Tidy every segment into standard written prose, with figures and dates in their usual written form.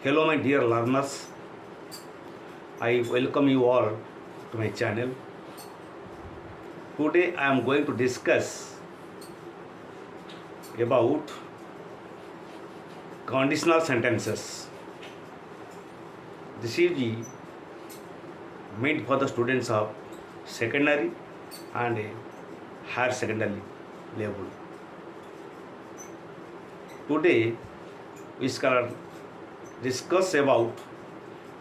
Hello, my dear learners. I welcome you all to my channel. Today, I am going to discuss about conditional sentences. This is meant for the students of secondary and higher secondary level. Today, we shall discuss about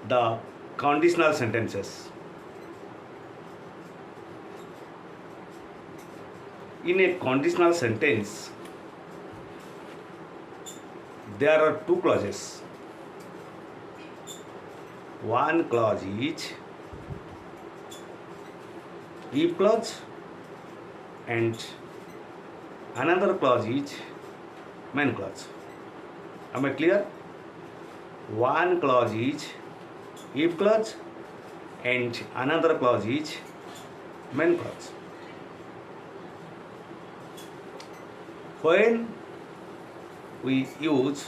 the conditional sentences. In a conditional sentence, there are two clauses. One clause is if clause and another clause is main clause. Am I clear? One clause is if clause and another clause is main clause. When we use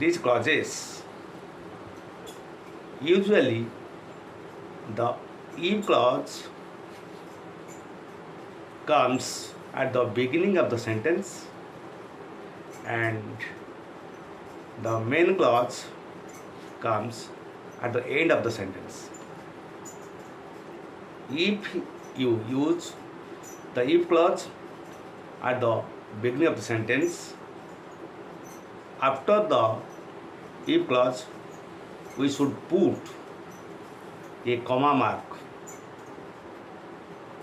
these clauses, usually the if clause comes at the beginning of the sentence and the main clause comes at the end of the sentence. If you use the if clause at the beginning of the sentence, after the if clause we should put a comma mark,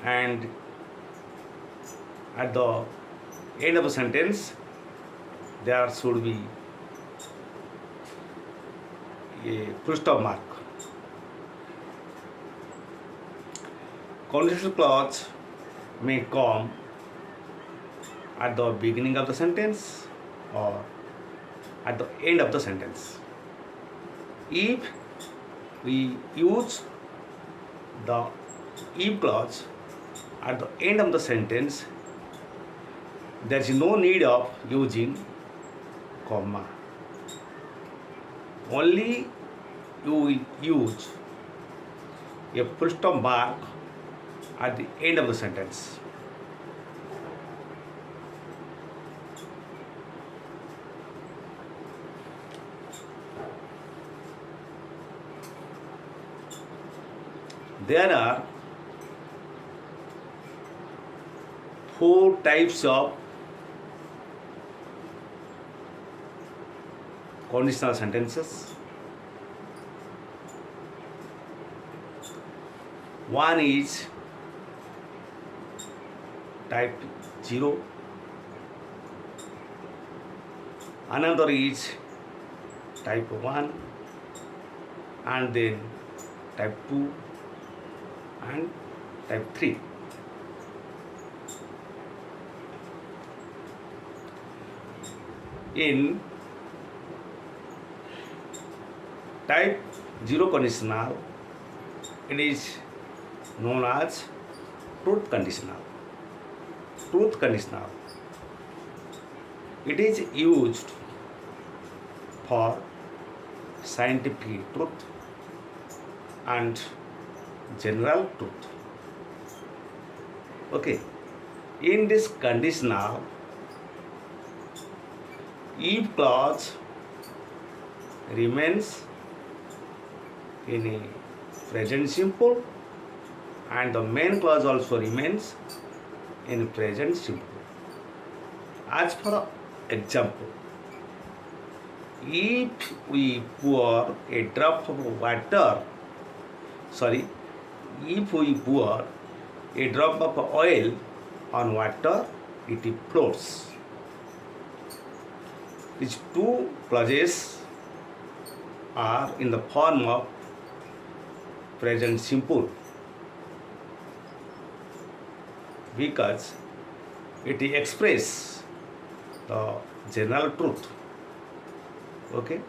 and at the end of the sentence there should be a full stop mark. Conditional clause may come at the beginning of the sentence or at the end of the sentence. If we use the if clause at the end of the sentence, there is no need of using comma. Only you will use a full stop mark at the end of the sentence. There are four types of conditional sentences. One is type 0, another is type 1, and then type 2 and type 3. In type 0 conditional, it is known as truth conditional. Truth conditional. It is used for scientific truth and general truth. Okay. In this conditional, if clause remains in a present simple and the main clause also remains in present simple. As for example, if we pour a drop of water, if we pour a drop of oil on water, it floats. These two clauses are in the form of present simple because it expresses the general truth. Okay.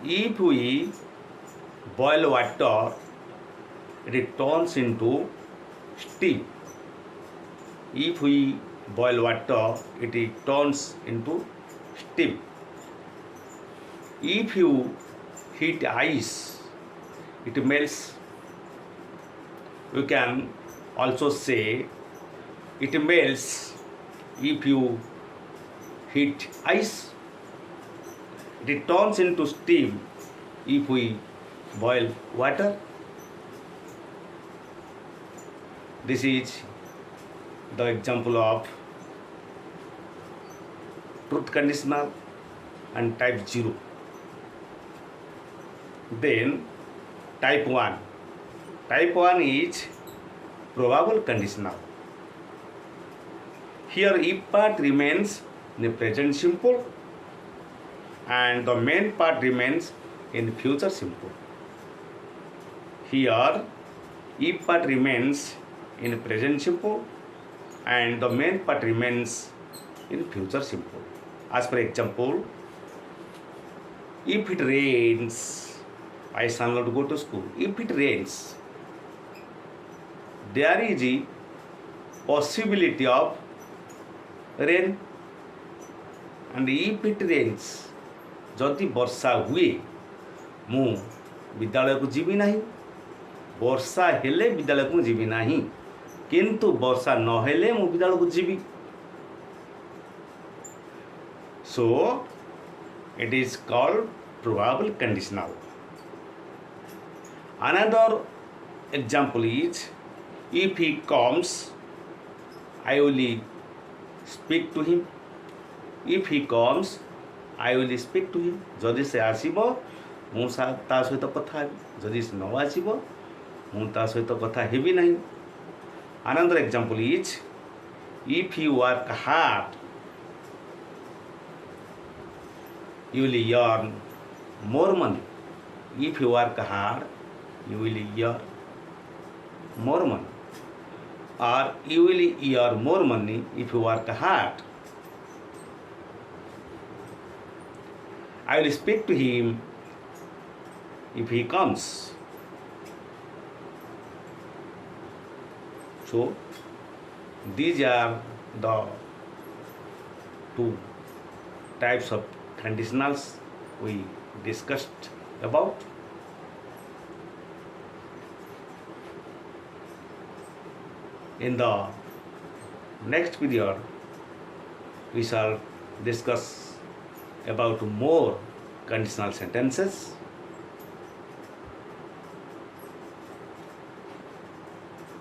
If we boil water it turns into steam. If we boil water, it turns into steam. If you heat ice, it melts. You can also say it melts if you heat ice. It turns into steam if we boil water. This is the example of truth conditional and type 0. Then type 1. Type 1 is probable conditional. Here if part remains in the present simple and the main part remains in future simple. Here if part remains in present simple and the main part remains in future simple. As for example, if it rains, I shall not go to school. If it rains, there is a possibility of rain, and if it rains, जदि वर्षा हुए मु विद्यालय को जीवी नहीं, वर्षा हेले विद्यालय को जीवी नहीं, किंतु वर्षा न हेले मु विद्यालय को जीवी. So it is called probable conditional. Another example is, if he comes, I will speak to him. If he comes, I will speak to him. जदि से आसीबो मु ता सहित कथा हेबी, जदि से न आसीबो मु ता सहित कथा हेबी नहीं. Another example is, if you work hard, you will earn more money. If you work hard, you will earn more money. Or you will earn more money if you work hard. I will speak to him if he comes. So these are the two types of conditionals we discussed about. In the next video, we shall discuss about more conditional sentences.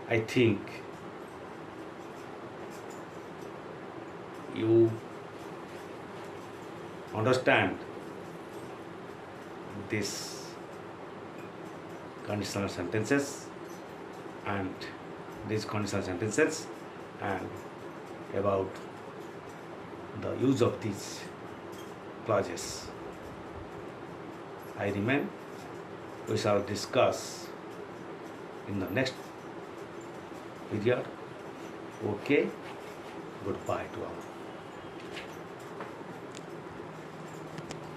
I think you understand these conditional sentences and about the use of these clauses. I remain. We shall discuss in the next video. Okay, goodbye to all.